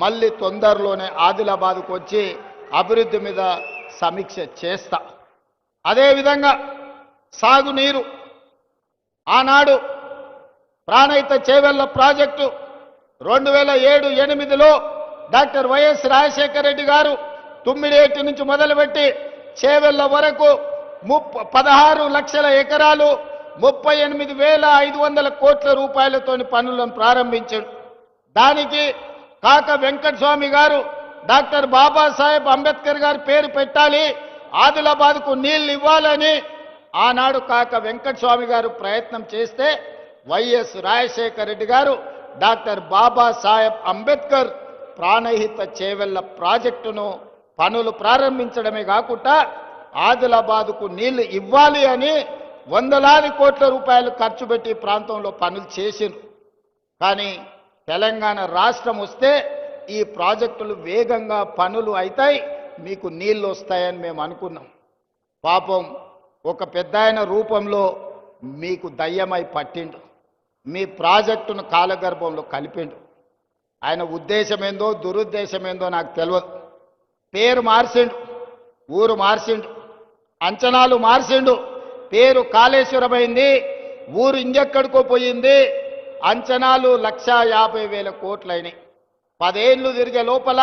మళ్ళీ తొందరలోనే ఆదిలాబాద్కు వచ్చి అభివృద్ధి మీద సమీక్ష చేస్తా. అదేవిధంగా సాగునీరు ఆనాడు ప్రాణహిత చేవెళ్ల ప్రాజెక్టు 2007-8లో డాక్టర్ వైఎస్ రాజశేఖర రెడ్డి గారు తుమ్మిడేటి నుంచి మొదలుపెట్టి చేవెళ్ల వరకు 16 లక్షల ఎకరాలు 38,500 కోట్ల రూపాయలతోని పనులను ప్రారంభించాడు. దానికి కాక వెంకటస్వామి గారు డాక్టర్ బాబాసాహెబ్ అంబేద్కర్ గారి పేరు పెట్టాలి, ఆదిలాబాద్కు నీళ్లు ఇవ్వాలని ఆనాడు కాక వెంకటస్వామి గారు ప్రయత్నం చేస్తే వైఎస్ రాజశేఖర రెడ్డి గారు డాక్టర్ బాబాసాహెబ్ అంబేద్కర్ ప్రాణహిత చేవెళ్ల ప్రాజెక్టును పనులు ప్రారంభించడమే కాకుండా ఆదిలాబాద్కు నీళ్లు ఇవ్వాలి అని వందలాది కోట్ల రూపాయలు ఖర్చు పెట్టి ప్రాంతంలో పనులు చేసిరు. కానీ తెలంగాణ రాష్ట్రం వస్తే ఈ ప్రాజెక్టులు వేగంగా పనులు అవుతాయి, మీకు నీళ్లు వస్తాయని మేము అనుకున్నాం. పాపం ఒక పెద్దాయన రూపంలో మీకు దయ్యమై పట్టిండు, మీ ప్రాజెక్టును కాలగర్భంలో కలిపిండు. ఆయన ఉద్దేశమేందో దురుద్దేశమేందో నాకు తెలియదు. పేరు మార్చిండు, ఊరు మార్చిండు, అంచనాలు మార్చిండు. పేరు కాళేశ్వరమైంది, ఊరు ఇంకెక్కడికో పోయింది. అంచనాలు 1,50,000 కోట్లయినాయి. 10 ఏళ్ళు తిరిగే లోపల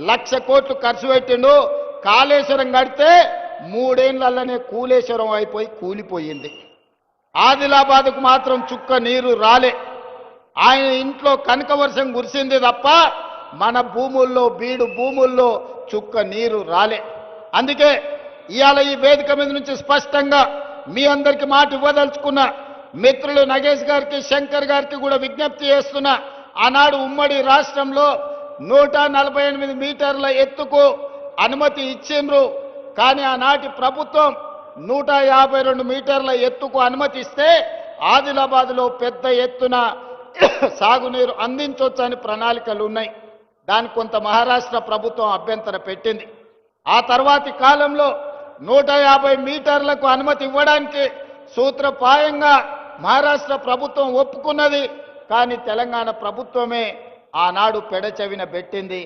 1,00,000 కోట్లు ఖర్చు పెట్టిండు. కాళేశ్వరం కడితే 3 ఏళ్లనే కూలేశ్వరం అయిపోయి కూలిపోయింది. ఆదిలాబాద్కు మాత్రం చుక్క నీరు రాలే. ఆయన ఇంట్లో కనక వర్షం కురిసింది తప్ప మన భూముల్లో బీడు భూముల్లో చుక్క నీరు రాలే. అందుకే ఇవాళ ఈ వేదిక మీద నుంచి స్పష్టంగా మీ అందరికీ మాట ఇవ్వదలుచుకున్న మిత్రులు నగేష్ గారికి, శంకర్ గారికి కూడా విజ్ఞప్తి చేస్తున్నా. ఆనాడు ఉమ్మడి రాష్ట్రంలో 148 మీటర్ల ఎత్తుకు అనుమతి ఇచ్చిండ్రు. కానీ ఆనాటి ప్రభుత్వం 152 మీటర్ల ఎత్తుకు అనుమతిస్తే ఆదిలాబాద్లో పెద్ద ఎత్తున సాగునీరు అందించవచ్చని ప్రణాళికలు ఉన్నాయి. దానికి కొంత మహారాష్ట్ర ప్రభుత్వం అభ్యంతర పెట్టింది. ఆ తర్వాతి కాలంలో 150 మీటర్లకు అనుమతి ఇవ్వడానికి సూత్రప్రాయంగా మహారాష్ట్ర ప్రభుత్వం ఒప్పుకున్నది. కానీ తెలంగాణ ప్రభుత్వమే ఆనాడు పెడచెవిన పెట్టింది.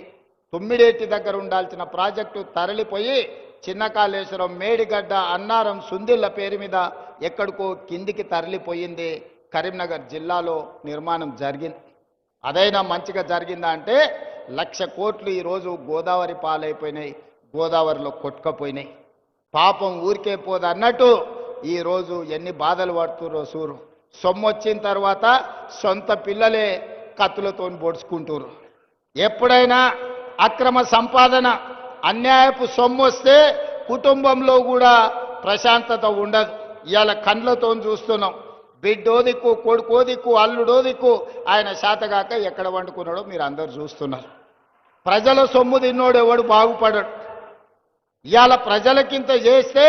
తుమ్మిడేటి దగ్గర ఉండాల్సిన ప్రాజెక్టు తరలిపోయి చిన్న కాళేశ్వరం, మేడిగడ్డ, అన్నారం, సుందిళ్ల పేరు మీద ఎక్కడికో కిందికి తరలిపోయింది. కరీంనగర్ జిల్లాలో నిర్మాణం జరిగింది. అదైనా మంచిగా జరిగిందా అంటే 1,00,000 కోట్లు ఈరోజు గోదావరి పాలైపోయినాయి, గోదావరిలో కొట్టుకపోయినాయి. పాపం ఊరికే పోదు అన్నట్టు ఈరోజు ఎన్ని బాధలు పడుతుర్రో సూరు. సొమ్ము వచ్చిన తర్వాత సొంత పిల్లలే కత్తులతో పొడుచుకుంటారు. ఎప్పుడైనా అక్రమ సంపాదన, అన్యాయపు సొమ్ము వస్తే కుటుంబంలో కూడా ప్రశాంతత ఉండదు. ఇవాళ కండ్లతో చూస్తున్నాం. బిడ్డో దిక్కు, కొడుకో దిక్కు, అల్లుడో దిక్కు, ఆయన శాతగాక ఎక్కడ వండుకున్నాడో మీరు అందరు చూస్తున్నారు. ప్రజల సొమ్ము తిన్నోడు ఎవడు బాగుపడడు. ఇవాళ ప్రజలకింత చేస్తే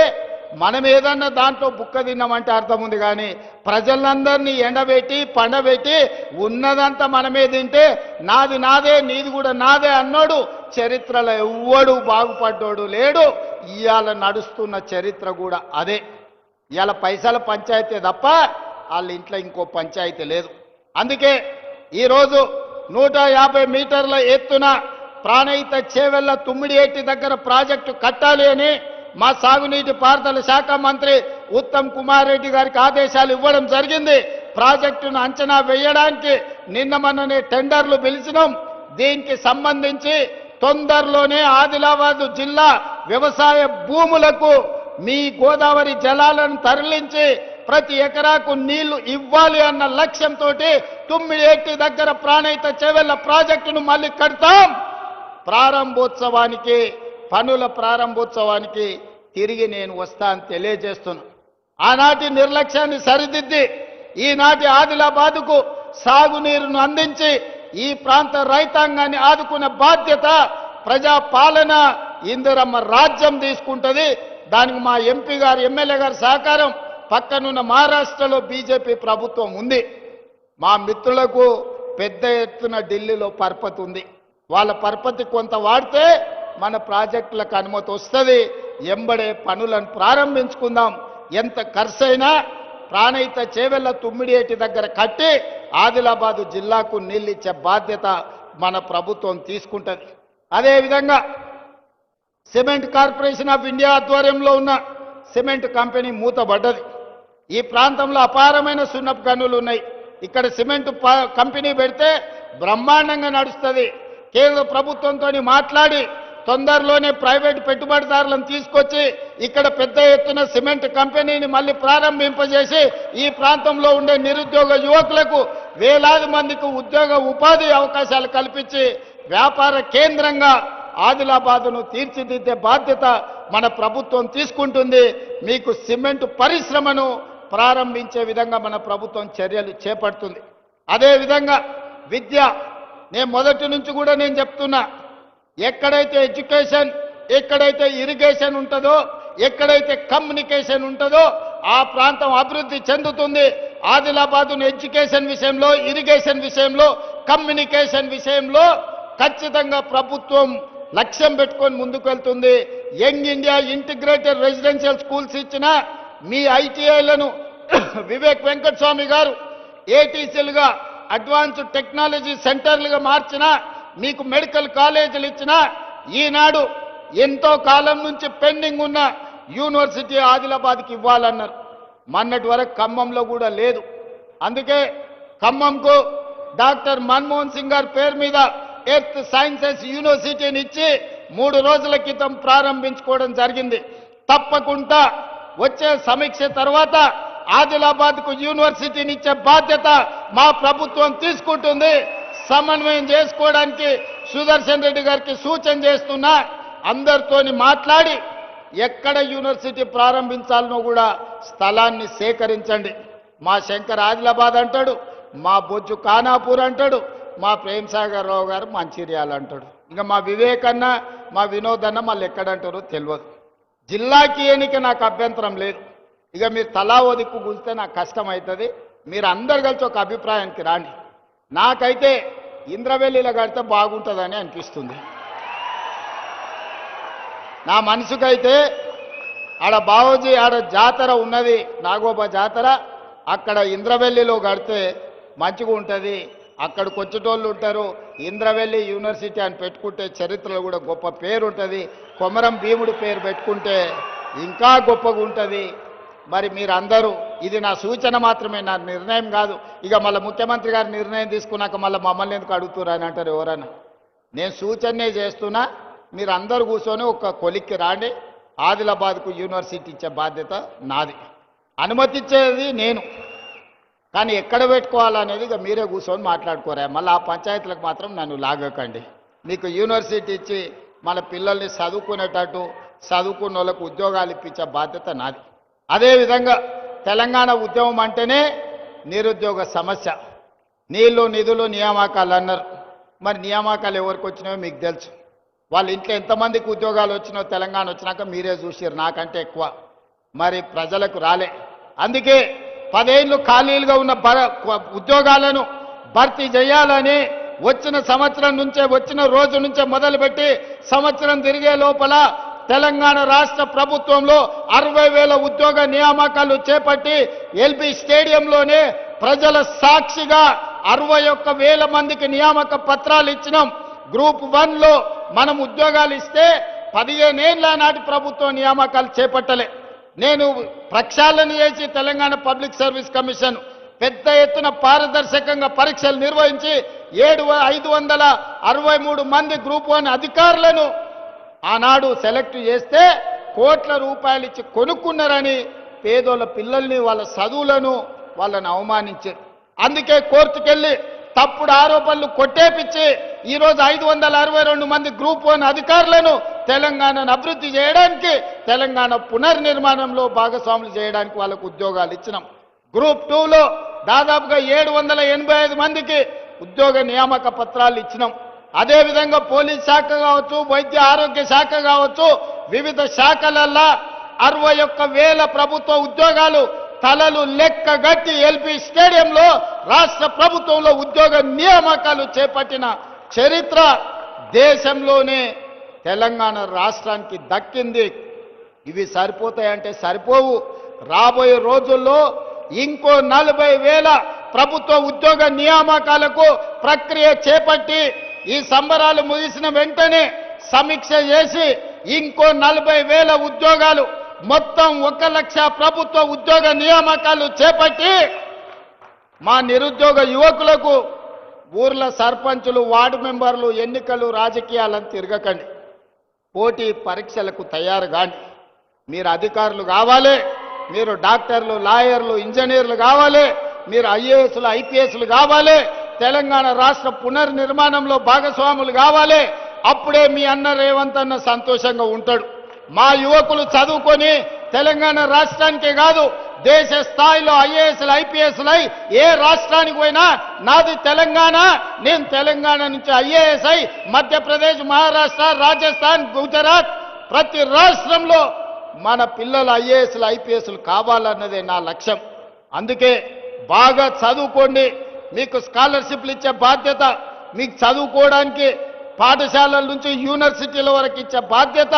మనం ఏదన్నా దాంట్లో బుక్క తిన్నామంటే అర్థం ఉంది. కానీ ప్రజలందరినీ ఎండబెట్టి పండబెట్టి ఉన్నదంతా మనమే తింటే నాది నాదే, నీది కూడా నాదే అన్నాడు చరిత్రలో ఎవ్వడు బాగుపడ్డాడు లేడు. ఇవాళ నడుస్తున్న చరిత్ర కూడా అదే. ఇవాళ పైసల పంచాయతీ తప్ప వాళ్ళ ఇంట్లో ఇంకో పంచాయతీ లేదు. అందుకే ఈరోజు 150 మీటర్ల ఎత్తున ప్రాణహిత చేవెళ్ల తుమ్మిడియేటి దగ్గర ప్రాజెక్టు కట్టాలి అని మా సాగునీటి పారుదల శాఖ మంత్రి ఉత్తమ్ కుమార్ రెడ్డి గారికి ఆదేశాలు ఇవ్వడం జరిగింది. ప్రాజెక్టును అంచనా వేయడానికి నిన్న మొన్ననే టెండర్లు పిలిచినాం. దీనికి సంబంధించి తొందరలోనే ఆదిలాబాద్ జిల్లా వ్యవసాయ భూములకు మీ గోదావరి జలాలను తరలించి ప్రతి ఎకరాకు నీళ్లు ఇవ్వాలి అన్న లక్ష్యంతో తుమ్మిడేటి దగ్గర ప్రాణహిత చేవెళ్ల ప్రాజెక్టును మళ్ళీ కడతాం. ప్రారంభోత్సవానికి, పనుల ప్రారంభోత్సవానికి తిరిగి నేను వస్తా అని తెలియజేస్తున్నా. ఆనాటి నిర్లక్ష్యాన్ని సరిదిద్ది ఈనాటి ఆదిలాబాద్కు సాగునీరును అందించి ఈ ప్రాంత రైతాంగాన్ని ఆదుకునే బాధ్యత ప్రజాపాలన ఇందిరమ్మ రాజ్యం తీసుకుంటుంది. దానికి మా ఎంపీ గారు, ఎమ్మెల్యే గారి సహకారం, పక్కనున్న మహారాష్ట్రలో బీజేపీ ప్రభుత్వం ఉంది. మా మిత్రులకు పెద్ద ఎత్తున ఢిల్లీలో పరపతి ఉంది. వాళ్ళ పరపతి కొంత వాడితే మన ప్రాజెక్టులకు అనుమతి వస్తుంది. ఎంబడే పనులను ప్రారంభించుకుందాం. ఎంత ఖర్చైనా ప్రాణహిత చేవెళ్ల తుమ్మిడియేటి దగ్గర కట్టి ఆదిలాబాదు జిల్లాకు నీళ్ళిచ్చే బాధ్యత మన ప్రభుత్వం తీసుకుంటుంది. అదేవిధంగా సిమెంట్ కార్పొరేషన్ ఆఫ్ ఇండియా ఆధ్వర్యంలో ఉన్న సిమెంట్ కంపెనీ మూతబడ్డది. ఈ ప్రాంతంలో అపారమైన సున్నపు గనులు ఉన్నాయి. ఇక్కడ సిమెంట్ కంపెనీ పెడితే బ్రహ్మాండంగా నడుస్తుంది. కేంద్ర ప్రభుత్వంతో మాట్లాడి తొందరలోనే ప్రైవేట్ పెట్టుబడిదారులను తీసుకొచ్చి ఇక్కడ పెద్ద ఎత్తున సిమెంట్ కంపెనీని మళ్ళీ ప్రారంభింపజేసి ఈ ప్రాంతంలో ఉండే నిరుద్యోగ యువకులకు వేలాది మందికి ఉద్యోగ ఉపాధి అవకాశాలు కల్పించి వ్యాపార కేంద్రంగా ఆదిలాబాదును తీర్చిదిద్దే బాధ్యత మన ప్రభుత్వం తీసుకుంటుంది. మీకు సిమెంట్ పరిశ్రమను ప్రారంభించే విధంగా మన ప్రభుత్వం చర్యలు చేపడుతుంది. అదేవిధంగా విద్య, నేను మొదటి నుంచి కూడా నేను చెప్తున్నా, ఎక్కడైతే ఎడ్యుకేషన్, ఎక్కడైతే ఇరిగేషన్ ఉంటుందో, ఎక్కడైతే కమ్యూనికేషన్ ఉంటుందో ఆ ప్రాంతం అభివృద్ధి చెందుతుంది. ఆదిలాబాదును ఎడ్యుకేషన్ విషయంలో, ఇరిగేషన్ విషయంలో, కమ్యూనికేషన్ విషయంలో ఖచ్చితంగా ప్రభుత్వం లక్ష్యం పెట్టుకొని ముందుకు వెళ్తుంది. Young India integrated residential schools ఇచ్చిన మీ ఐటీఐలను వివేక్ వెంకటస్వామి గారు ఏటీసీలుగా అడ్వాన్స్డ్ టెక్నాలజీ సెంటర్లుగా మార్చిన, మీకు మెడికల్ కాలేజీలు ఇచ్చిన, ఈనాడు ఎంతో కాలం నుంచి పెండింగ్ ఉన్న యూనివర్సిటీ ఆదిలాబాద్కి ఇవ్వాలన్నారు. మొన్నటి వరకు ఖమ్మంలో కూడా లేదు. అందుకే ఖమ్మంకు డాక్టర్ మన్మోహన్ సింగ్ గారి పేరు మీద ఎర్త్ సైన్సెస్ యూనివర్సిటీని ఇచ్చి 3 రోజుల క్రితం ప్రారంభించుకోవడం జరిగింది. తప్పకుండా వచ్చే సమీక్ష తర్వాత ఆదిలాబాద్కు యూనివర్సిటీని ఇచ్చే బాధ్యత మా ప్రభుత్వం తీసుకుంటుంది. సమన్వయం చేసుకోవడానికి సుదర్శన్ రెడ్డి గారికి సూచన చేస్తున్నా, అందరితోని మాట్లాడి ఎక్కడ యూనివర్సిటీ ప్రారంభించాలనో కూడా స్థలాన్ని సేకరించండి. మా శంకర్ ఆదిలాబాద్ అంటాడు, మా బొజ్జు ఖానాపూర్ అంటాడు, మా ప్రేమ్ సాగర్ రావు గారు మంచిర్యాల అంటాడు. ఇంకా మా వివేక్ అన్న, మా వినోద్ అన్న మళ్ళీ ఎక్కడంటారో తెలియదు. జిల్లాకి ఎన్నిక నాకు అభ్యంతరం లేదు. ఇక మీరు తలా ఓ దిక్కు కూలితే నాకు కష్టం అవుతుంది. మీరు అందరు కలిసి ఒక అభిప్రాయానికి రాండి. నాకైతే ఇంద్రవెల్లిలో కడితే బాగుంటుందని అనిపిస్తుంది. నా మనసుకైతే ఆడ బావోజీ ఆడ జాతర ఉన్నది, నాగోబా జాతర, అక్కడ ఇంద్రవెల్లిలో కడితే మంచిగా ఉంటుంది. అక్కడికి వచ్చేటోళ్ళు ఉంటారు. ఇంద్రవెల్లి యూనివర్సిటీ అని పెట్టుకుంటే చరిత్రలో కూడా గొప్ప పేరు ఉంటుంది. కొమరం భీముడు పేరు పెట్టుకుంటే ఇంకా గొప్పగా ఉంటుంది. మరి మీరందరూ, ఇది నా సూచన మాత్రమే, నా నిర్ణయం కాదు. ఇక మళ్ళీ ముఖ్యమంత్రి గారు నిర్ణయం తీసుకున్నాక మళ్ళీ మమ్మల్ని ఎందుకు అడుగుతున్నారు అని అంటారు ఎవరన్నా. నేను సూచనే చేస్తున్నా, మీరు అందరూ కూర్చొని ఒక కొలిక్కి రాండి. ఆదిలాబాద్కు యూనివర్సిటీ ఇచ్చే బాధ్యత నాది. అనుమతించేది నేను, కానీ ఎక్కడ పెట్టుకోవాలనేది ఇక మీరే కూర్చొని మాట్లాడుకోరా. మళ్ళీ ఆ పంచాయతీలకు మాత్రం నన్ను లాగకండి. మీకు యూనివర్సిటీ ఇచ్చి మన పిల్లల్ని చదువుకునేటట్టు, చదువుకున్న వాళ్ళకు ఉద్యోగాలు ఇప్పించే బాధ్యత నాది. అదేవిధంగా తెలంగాణ ఉద్యమం అంటేనే నిరుద్యోగ సమస్య. నీళ్లు, నిధులు, నియామకాలు అన్నారు. మరి నియామకాలు ఎవరికి వచ్చినాయో మీకు తెలుసు. వాళ్ళ ఇంట్లో ఎంతమందికి ఉద్యోగాలు వచ్చినాయో తెలంగాణ వచ్చినాక మీరే చూసారు, నాకంటే ఎక్కువ. మరి ప్రజలకు రాలే. అందుకే 10 ఏళ్ళు ఖాళీలుగా ఉన్న ఉద్యోగాలను భర్తీ చేయాలని వచ్చిన సంవత్సరం నుంచే, వచ్చిన రోజు నుంచే మొదలుపెట్టి సంవత్సరం తిరిగే లోపల తెలంగాణ రాష్ట్ర ప్రభుత్వంలో 60,000 ఉద్యోగ నియామకాలు చేపట్టి ఎల్బీ స్టేడియంలోనే ప్రజల సాక్షిగా 61,000 మందికి నియామక పత్రాలు ఇచ్చినాం. గ్రూప్ 1లో మనం ఉద్యోగాలు ఇస్తే 15 ఏళ్ల నాటి ప్రభుత్వం నియామకాలు చేపట్టలే. నేను ప్రక్షాళన చేసి తెలంగాణ పబ్లిక్ సర్వీస్ కమిషన్ పెద్ద ఎత్తున పారదర్శకంగా పరీక్షలు నిర్వహించి 563 మంది గ్రూప్ 1 అధికారులను ఆనాడు సెలెక్ట్ చేస్తే కోట్ల రూపాయలు ఇచ్చి కొనుక్కున్నారని పేదోళ్ళ పిల్లల్ని, వాళ్ళ చదువులను వాళ్ళని అవమానించారు. అందుకే కోర్టుకెళ్ళి తప్పుడు ఆరోపణలు కొట్టేపిచ్చి ఈరోజు 562 మంది గ్రూప్ 1 అధికారులను తెలంగాణను అభివృద్ధి చేయడానికి, తెలంగాణ పునర్నిర్మాణంలో భాగస్వాములు చేయడానికి వాళ్ళకు ఉద్యోగాలు ఇచ్చినాం. గ్రూప్ 2లో దాదాపుగా 785 మందికి ఉద్యోగ నియామక పత్రాలు ఇచ్చినాం. అదేవిధంగా పోలీస్ శాఖ కావచ్చు, వైద్య ఆరోగ్య శాఖ కావచ్చు, వివిధ శాఖలల్లా 61,000 ప్రభుత్వ ఉద్యోగాలు తలలు లెక్కగట్టి ఎల్బీ స్టేడియంలో రాష్ట్ర ప్రభుత్వంలో ఉద్యోగ నియామకాలు చేపట్టిన చరిత్ర దేశంలోనే తెలంగాణ రాష్ట్రానికి దక్కింది. ఇవి సరిపోతాయంటే సరిపోవు. రాబోయే రోజుల్లో ఇంకో 40,000 ప్రభుత్వ ఉద్యోగ నియామకాలకు ప్రక్రియ చేపట్టి ఈ సంబరాలు ముగిసిన వెంటనే సమీక్ష చేసి ఇంకో 40,000 ఉద్యోగాలు మొత్తం 1 లక్ష ప్రభుత్వ ఉద్యోగ నియామకాలు చేపట్టి మా నిరుద్యోగ యువకులకు ఊర్ల సర్పంచులు వార్డు మెంబర్లు ఎన్నికలు రాజకీయాలను తిరగకండి, పోటీ పరీక్షలకు తయారు కాండి. మీరు అధికారులు కావాలి, మీరు డాక్టర్లు లాయర్లు ఇంజనీర్లు కావాలి, మీరు ఐఏఎస్లు ఐపీఎస్లు కావాలి, తెలంగాణ రాష్ట్ర పునర్నిర్మాణంలో భాగస్వాములు కావాలి. అప్పుడే మీ అన్న రేవంత్ అన్న సంతోషంగా ఉంటాడు. మా యువకులు చదువుకొని తెలంగాణ రాష్ట్రానికే కాదు దేశ స్థాయిలో ఐఏఎస్లు ఐపీఎస్లై ఏ రాష్ట్రానికి పోయినా నాది తెలంగాణ, నేను తెలంగాణ నుంచి ఐఏఎస్ అయి మధ్యప్రదేశ్ మహారాష్ట్ర రాజస్థాన్ గుజరాత్ ప్రతి రాష్ట్రంలో మన పిల్లలు ఐఏఎస్లు ఐపీఎస్లు కావాలన్నదే నా లక్ష్యం. అందుకే బాగా చదువుకోండి, మీకు స్కాలర్షిప్లు ఇచ్చే బాధ్యత, మీకు చదువుకోవడానికి పాఠశాలల నుంచి యూనివర్సిటీల వరకు ఇచ్చే బాధ్యత,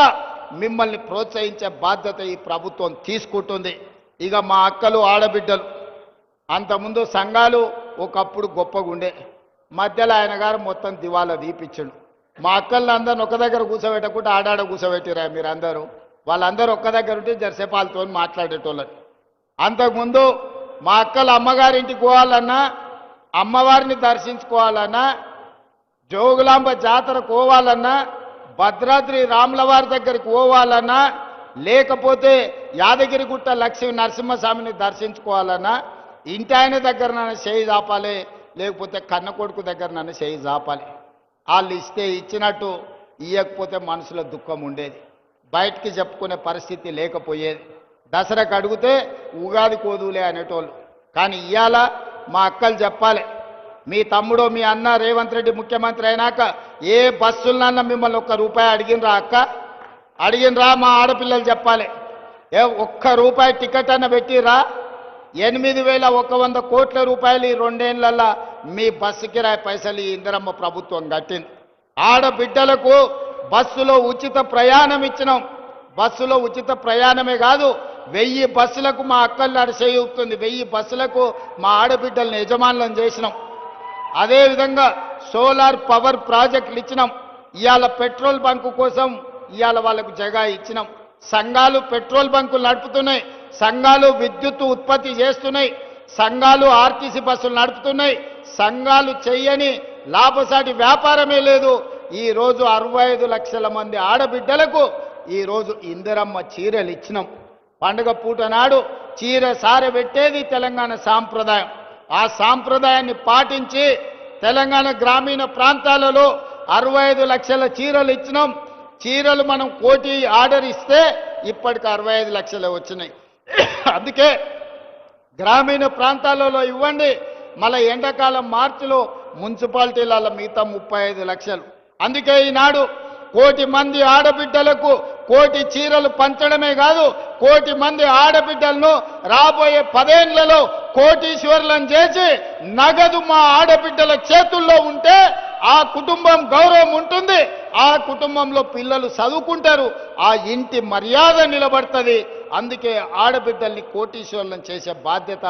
మిమ్మల్ని ప్రోత్సహించే బాధ్యత ఈ ప్రభుత్వం తీసుకుంటుంది. ఇక మా అక్కలు ఆడబిడ్డలు అంతకుముందు సంఘాలు ఒకప్పుడు గొప్పగా ఉండే, మధ్యలో ఆయన గారు మొత్తం దివాలా తీపిచ్చిండు. మా అక్కల్ని అందరిని ఒక దగ్గర కూర్చోబెట్టకుండా ఆడాడ కూర్చోబెట్టిరా మీరందరూ. వాళ్ళందరూ ఒక్క దగ్గర ఉంటే జరసేపు వాళ్ళతో మాట్లాడేటోళ్ళని. అంతకుముందు మా అక్కలు అమ్మగారింటికి పోవాలన్నా, అమ్మవారిని దర్శించుకోవాలన్నా, జోగులాంబ జాతర పోవాలన్నా, భద్రాద్రి రాములవారి దగ్గరికి పోవాలన్నా, లేకపోతే యాదగిరిగుట్ట లక్ష్మీ నరసింహస్వామిని దర్శించుకోవాలన్నా ఇంటి ఆయన దగ్గర నన్ను చేయి చాపాలి, లేకపోతే కన్న కొడుకు దగ్గర నన్ను చేయి చాపాలి. వాళ్ళు ఇస్తే ఇచ్చినట్టు, ఇవ్వకపోతే మనసులో దుఃఖం ఉండేది, బయటికి చెప్పుకునే పరిస్థితి లేకపోయేది. దసరాకు అడిగితే ఉగాది కోదులే అనేటోళ్ళు. కానీ ఇవాళ మా అక్కలు చెప్పాలి, మీ తమ్ముడు మీ అన్న రేవంత్ రెడ్డి ముఖ్యమంత్రి అయినాక ఏ బస్సులన్నా మిమ్మల్ని ₹1 అడిగినరా అక్క? అడిగినరా? మా ఆడపిల్లలు చెప్పాలి. ₹1 టికెట్ అన్న పెట్టిరా? 8,100 కోట్ల రూపాయలు ఈ 2 ఏళ్లలో మీ బస్సు కిరాయి పైసలు ఈ ఇందిరమ్మ ప్రభుత్వం కట్టింది. ఆడబిడ్డలకు బస్సులో ఉచిత ప్రయాణం ఇచ్చినాం. బస్సులో ఉచిత ప్రయాణమే కాదు, 1000 బస్సులకు మా అక్కలు అడిచేయుతుంది, 1000 బస్సులకు మా ఆడబిడ్డలను యజమానులను చేసినాం. అదేవిధంగా సోలార్ పవర్ ప్రాజెక్టులు ఇచ్చినాం. ఇవాళ పెట్రోల్ బంకు కోసం ఇవాళ వాళ్ళకు జగా ఇచ్చినాం. సంఘాలు పెట్రోల్ బంకులు నడుపుతున్నాయి, సంఘాలు విద్యుత్ ఉత్పత్తి చేస్తున్నాయి, సంఘాలు ఆర్టీసీ బస్సులు నడుపుతున్నాయి. సంఘాలు చెయ్యని లాభసాటి వ్యాపారమే లేదు. ఈరోజు 65 లక్షల మంది ఆడబిడ్డలకు ఈరోజు ఇందిరమ్మ చీరలు ఇచ్చినాం. పండుగ పూట నాడు చీర సారె పెట్టేది తెలంగాణ సాంప్రదాయం. ఆ సాంప్రదాయాన్ని పాటించి తెలంగాణ గ్రామీణ ప్రాంతాలలో 65 లక్షల చీరలు ఇచ్చినాం. చీరలు మనం 1 కోటి ఆర్డర్ ఇస్తే ఇప్పటికి 65 లక్షలే వచ్చినాయి. అందుకే గ్రామీణ ప్రాంతాలలో ఇవ్వండి. మళ్ళీ ఎండాకాలం మార్చిలో మున్సిపాలిటీల మిగతా 35 లక్షలు. అందుకే ఈనాడు 1 కోటి మంది ఆడబిడ్డలకు 1 కోటి చీరలు పంచడమే కాదు, 1 కోటి మంది ఆడబిడ్డలను రాబోయే 10 ఏళ్లలో కోటీశ్వర్లను చేసి నగదు మా ఆడబిడ్డల చేతుల్లో ఉంటే ఆ కుటుంబం గౌరవం ఉంటుంది, ఆ కుటుంబంలో పిల్లలు చదువుకుంటారు, ఆ ఇంటి మర్యాద నిలబడుతుంది. అందుకే ఆడబిడ్డల్ని కోటీశ్వర్లను చేసే బాధ్యత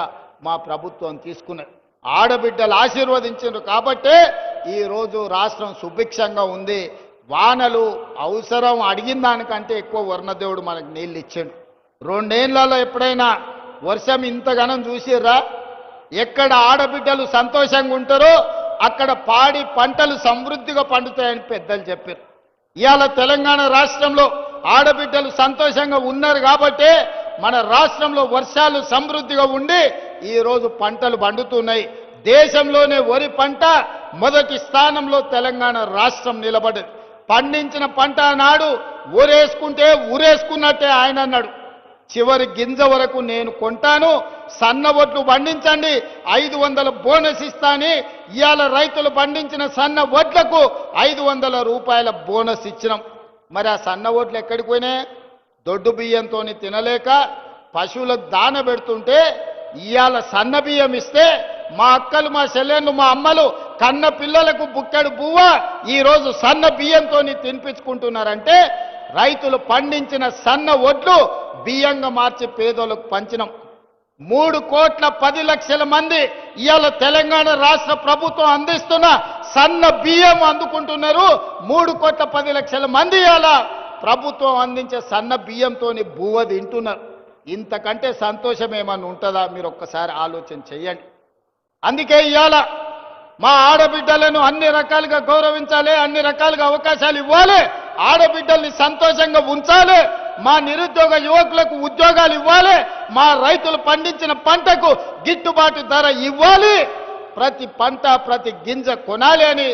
మా ప్రభుత్వం తీసుకున్నది. ఆడబిడ్డలు ఆశీర్వదించారు కాబట్టే ఈరోజు రాష్ట్రం సుభిక్షంగా ఉంది. వానలు అవసరం అడిగిన దానికంటే ఎక్కువ వర్ణదేవుడు మనకు నీళ్ళు ఇచ్చాడు. 2 ఏళ్లలో ఎప్పుడైనా వర్షం ఇంతగానం చూసిర్రా? ఎక్కడ ఆడబిడ్డలు సంతోషంగా ఉంటారో అక్కడ పాడి పంటలు సమృద్ధిగా పండుతాయని పెద్దలు చెప్పారు. ఇవాళ తెలంగాణ రాష్ట్రంలో ఆడబిడ్డలు సంతోషంగా ఉన్నారు కాబట్టే మన రాష్ట్రంలో వర్షాలు సమృద్ధిగా ఉండి ఈరోజు పంటలు పండుతున్నాయి. దేశంలోనే వరి పంట మొదటి స్థానంలో తెలంగాణ రాష్ట్రం నిలబడింది. పండించిన పంట నాడు ఊరేసుకుంటే ఊరేసుకున్నట్టే ఆయన అన్నాడు. చివరి గింజ వరకు నేను కొంటాను, సన్న వడ్లు పండించండి, 500 బోనస్ ఇస్తాని ఇవాళ రైతులు పండించిన సన్న వడ్లకు ₹500 బోనస్ ఇచ్చినాం. మరి ఆ సన్న వడ్లు ఎక్కడికి పోయినాయి? దొడ్డు బియ్యంతో తినలేక పశువులకు దాన పెడుతుంటే ఇవాళ సన్న బియ్యం ఇస్తే మా అక్కలు మా చెల్లెళ్ళు మా అమ్మలు కన్న పిల్లలకు బుక్కెడు బువ్వ ఈరోజు సన్న బియ్యంతో తినిపించుకుంటున్నారంటే రైతులు పండించిన సన్న వడ్లు బియ్యంగా మార్చి పేదోళ్ళకు పంచినాం. 3,10,00,000 మంది ఇవాళ తెలంగాణ రాష్ట్ర ప్రభుత్వం అందిస్తున్న సన్న బియ్యం అందుకుంటున్నారు. 3,10,00,000 మంది ఇవాళ ప్రభుత్వం అందించే సన్న బియ్యంతోని బువ్వ తింటున్నారు. ఇంతకంటే సంతోషం ఏమన్నా ఉంటుందా? మీరు ఒక్కసారి ఆలోచన చేయండి. అందుకే ఇవాళ మా ఆడబిడ్డలను అన్ని రకాలుగా గౌరవించాలి, అన్ని రకాలుగా అవకాశాలు ఇవ్వాలి, ఆడబిడ్డల్ని సంతోషంగా ఉంచాలి, మా నిరుద్యోగ యువకులకు ఉద్యోగాలు ఇవ్వాలి, మా రైతులు పండించిన పంటకు గిట్టుబాటు ధర ఇవ్వాలి, ప్రతి పంట ప్రతి గింజ కొనాలి అని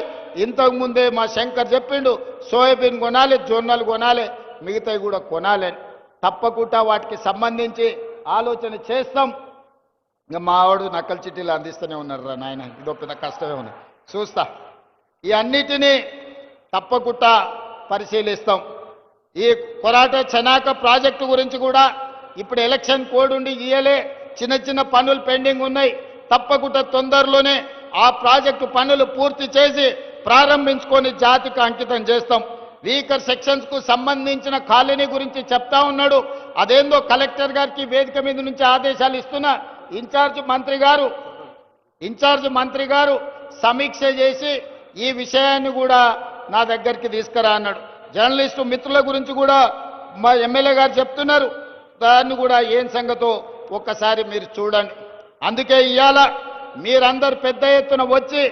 ఇంతకుముందే మా శంకర్ చెప్పిండు. సోయాబీన్ కొనాలి, జొన్నలు కొనాలి, మిగతావి కూడా కొనాలి అని. తప్పకుండా వాటికి సంబంధించి ఆలోచన చేస్తాం. ఇంకా మావాడు నకల్ చిట్టీలు అందిస్తూనే ఉన్నారు రా నాయన, ఇదో పెద్ద కష్టమే ఉన్నది. చూస్తా, ఈ అన్నిటినీ తప్పకుండా పరిశీలిస్తాం. ఈ కొరాట చెనాక ప్రాజెక్టు గురించి కూడా ఇప్పుడు ఎలక్షన్ కోడ్ ఉండి ఇయ్యలే, చిన్న చిన్న పనులు పెండింగ్ ఉన్నాయి. తప్పకుండా తొందరలోనే ఆ ప్రాజెక్టు పనులు పూర్తి చేసి ప్రారంభించుకొని జాతికి అంకితం చేస్తాం. వీకర్ సెక్షన్స్ కు సంబంధించిన కాలనీ గురించి చెప్తా ఉన్నాడు. అదేందో కలెక్టర్ గారికి వేదిక మీద నుంచి ఆదేశాలు ఇస్తున్నా. ఇన్ఛార్జ్ మంత్రి గారు సమీక్ష చేసి ఈ విషయాన్ని కూడా నా దగ్గరికి తీసుకురా అన్నాడు. జర్నలిస్టు మిత్రుల గురించి కూడా మా ఎమ్మెల్యే గారు చెప్తున్నారు. దాన్ని కూడా ఏం సంగతో ఒక్కసారి మీరు చూడండి. అందుకే ఇవాళ మీరందరూ పెద్ద ఎత్తున వచ్చి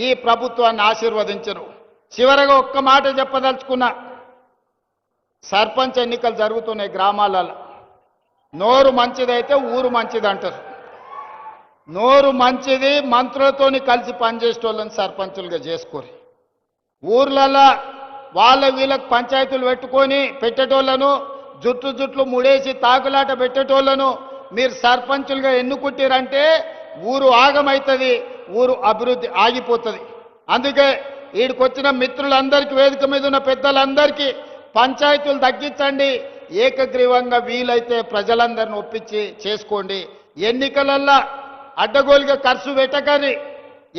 ఈ ప్రభుత్వాన్ని ఆశీర్వదించరు. చివరగా ఒక్క మాట చెప్పదలుచుకున్నా. సర్పంచ్ ఎన్నికలు జరుగుతున్నాయి గ్రామాలలో. నోరు మంచిదైతే ఊరు మంచిది అంటారు. నోరు మంచిది మంత్రులతోని కలిసి పనిచేసేటోళ్ళని సర్పంచులుగా చేసుకోరు. ఊర్లలో వాళ్ళ వీళ్ళకి పంచాయతీలు పెట్టుకొని పెట్టేటోళ్లను, జుట్లు ముడేసి తాకులాట పెట్టేటోళ్లను మీరు సర్పంచులుగా ఎన్నుకుంటారంటే ఊరు ఆగమవుతుంది, ఊరు అభివృద్ధి ఆగిపోతుంది. అందుకే వీడికొచ్చిన మిత్రులందరికీ, వేదిక మీద ఉన్న పెద్దలందరికీ పంచాయతీలు తగ్గించండి, ఏకగ్రీవంగా వీలైతే ప్రజలందరిని ఒప్పించి చేసుకోండి. ఎన్నికలల్లో అడ్డగోలుగా ఖర్చు పెట్టకండి.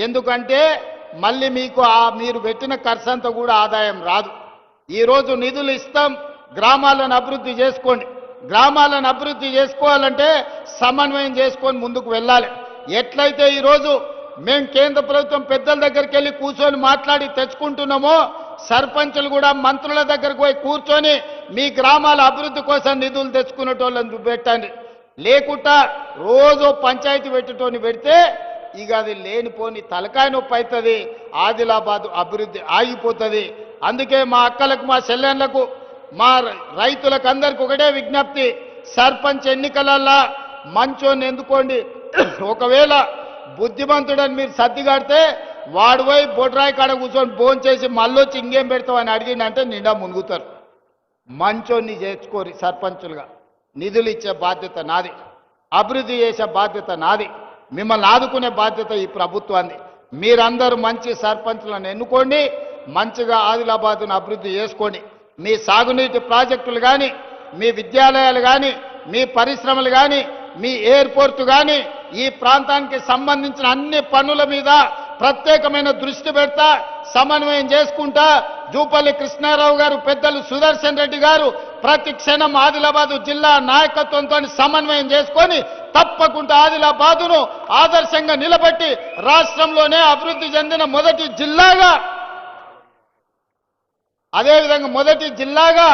ఎందుకంటే మళ్ళీ మీకు మీరు పెట్టిన ఖర్చు అంతా కూడా ఆదాయం రాదు. ఈరోజు నిధులు ఇస్తాం, గ్రామాలను అభివృద్ధి చేసుకోండి. గ్రామాలను అభివృద్ధి చేసుకోవాలంటే సమన్వయం చేసుకొని ముందుకు వెళ్ళాలి. ఎట్లయితే ఈరోజు మేము కేంద్ర ప్రభుత్వం పెద్దల దగ్గరికి వెళ్ళి కూర్చొని మాట్లాడి తెచ్చుకుంటున్నామో, సర్పంచులు కూడా మంత్రుల దగ్గరకు పోయి కూర్చొని మీ గ్రామాల అభివృద్ధి కోసం నిధులు తెచ్చుకునేటోళ్ళని పెట్టండి. లేకుండా రోజు పంచాయతీ పెట్టేటోని పెడితే ఇక అది లేనిపోని తలకాయ నొప్పి అవుతుంది, ఆదిలాబాద్ అభివృద్ధి ఆగిపోతుంది. అందుకే మా అక్కలకు, మా చెల్లెళ్లకు, మా రైతులకు అందరికి ఒకటే విజ్ఞప్తి, సర్పంచ్ ఎన్నికలల్లా మంచోని ఎందుకోండి. ఒకవేళ బుద్ధిమంతుడని మీరు సర్దిగాడితే వాడు పోయి బొడ్రాయి కాడ కూర్చొని భోంచేసి మళ్ళొచ్చి ఇంకేం పెడతామని అడిగిందంటే నిండా మునుగుతారు. మంచోన్ని చేర్చుకోరి సర్పంచులుగా. నిధులు ఇచ్చే బాధ్యత నాది, అభివృద్ధి చేసే బాధ్యత నాది, మిమ్మల్ని ఆదుకునే బాధ్యత ఈ ప్రభుత్వాన్ని. మీరందరూ మంచి సర్పంచులను ఎన్నుకోండి, మంచిగా ఆదిలాబాద్ను అభివృద్ధి చేసుకోండి. మీ సాగునీటి ప్రాజెక్టులు కానీ, మీ విద్యాలయాలు కానీ, మీ పరిశ్రమలు కానీ, మీ ఎయిర్పోర్టు కానీ, ఈ ప్రాంతానికి సంబంధించిన అన్ని పనుల మీద ప్రత్యేకమైన దృష్టి పెడతా, సమన్వయం చేసుకుంటా. జూపల్లి కృష్ణారావు గారు, పెద్దలు సుదర్శన్ రెడ్డి గారు ప్రతి క్షణం ఆదిలాబాదు జిల్లా నాయకత్వంతో సమన్వయం చేసుకొని తప్పకుండా ఆదిలాబాదును ఆదర్శంగా నిలబెట్టి రాష్ట్రంలోనే అభివృద్ధి చెందిన మొదటి జిల్లాగా, అదేవిధంగా మొదటి జిల్లాగా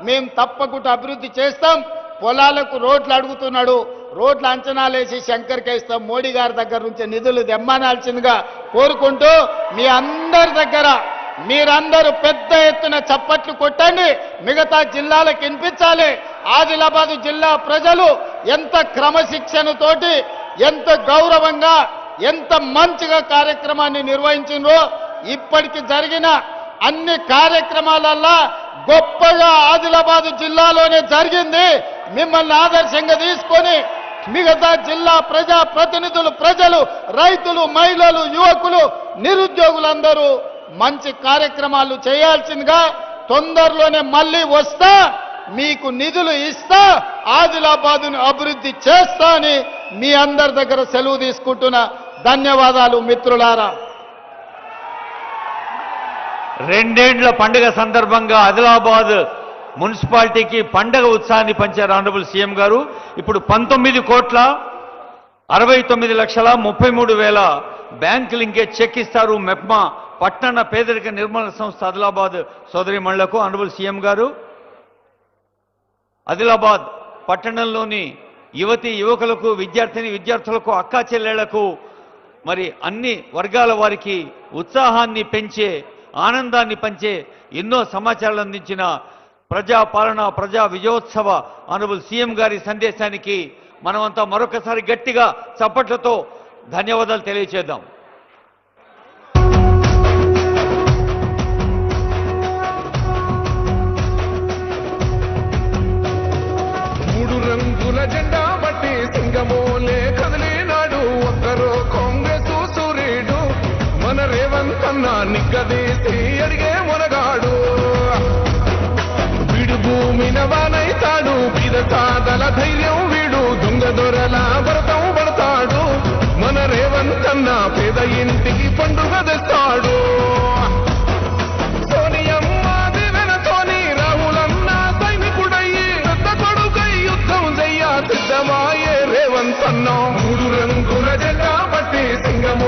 మేము తప్పకుండా అభివృద్ధి చేస్తాం. పొలాలకు రోడ్లు అడుగుతున్నాడు, రోడ్ల అంచనాలేసి శంకర్కి ఇస్తాం. మోడీ గారి దగ్గర నుంచి నిధులు తెమ్మనాల్సిందిగా కోరుకుంటూ మీ అందరి దగ్గర మీరందరూ పెద్ద ఎత్తున చప్పట్లు కొట్టండి, మిగతా జిల్లాలకు వినిపించాలి. ఆదిలాబాదు జిల్లా ప్రజలు ఎంత క్రమశిక్షణతోటి, ఎంత గౌరవంగా, ఎంత మంచిగా కార్యక్రమాన్ని నిర్వహించిండ్రో, ఇప్పటికి జరిగిన అన్ని కార్యక్రమాలల్లో గొప్పగా ఆదిలాబాదు జిల్లాలోనే జరిగింది. మిమ్మల్ని ఆదర్శంగా తీసుకొని మిగతా జిల్లా ప్రజా ప్రతినిధులు, ప్రజలు, రైతులు, మహిళలు, యువకులు, నిరుద్యోగులందరూ మంచి కార్యక్రమాలు చేయాల్సిందిగా తొందరలోనే మళ్ళీ వస్తా, మీకు నిధులు ఇస్తా, ఆదిలాబాదును అభివృద్ధి చేస్తా అని మీ అందరి దగ్గర సెలవు తీసుకుంటున్నా. ధన్యవాదాలు మిత్రులారా. రెండేండ్ల పండుగ సందర్భంగా ఆదిలాబాద్ మున్సిపాలిటీకి పండగ ఉత్సాహాన్ని పంచారు ఆనరబుల్ సీఎం గారు. ఇప్పుడు 19 కోట్ల 69,33,000 బ్యాంక్ లింకేజ్ చెక్ ఇస్తారు మెప్మా పట్టణ పేదరిక నిర్మూలన సంస్థ ఆదిలాబాద్ సోదరిమణులకు ఆనరబుల్ సీఎం గారు. ఆదిలాబాద్ పట్టణంలోని యువతి యువకులకు విద్యార్థులకు అక్కా చెల్లెళ్లకు మరి అన్ని వర్గాల వారికి ఉత్సాహాన్ని పెంచే ఆనందాన్ని పంచే ఎన్నో సమాచారాలు అందించిన ప్రజాపాలన ప్రజా విజయోత్సవ ఆనరబుల్ సీఎం గారి సందేశానికి మనమంతా మరొకసారి గట్టిగా చప్పట్లతో ధన్యవాదాలు తెలియచేద్దాం. మూడు రంగుల జెండా బట్టి సింగమోలే కదిలినాడు ఒక్కరో కాంగ్రెస్ సూర్యుడు మన రేవంత్ అన్న నిగ్గదీసి అడిగే మొనగాడు విడు భూమిన వానైతాడు బీదతా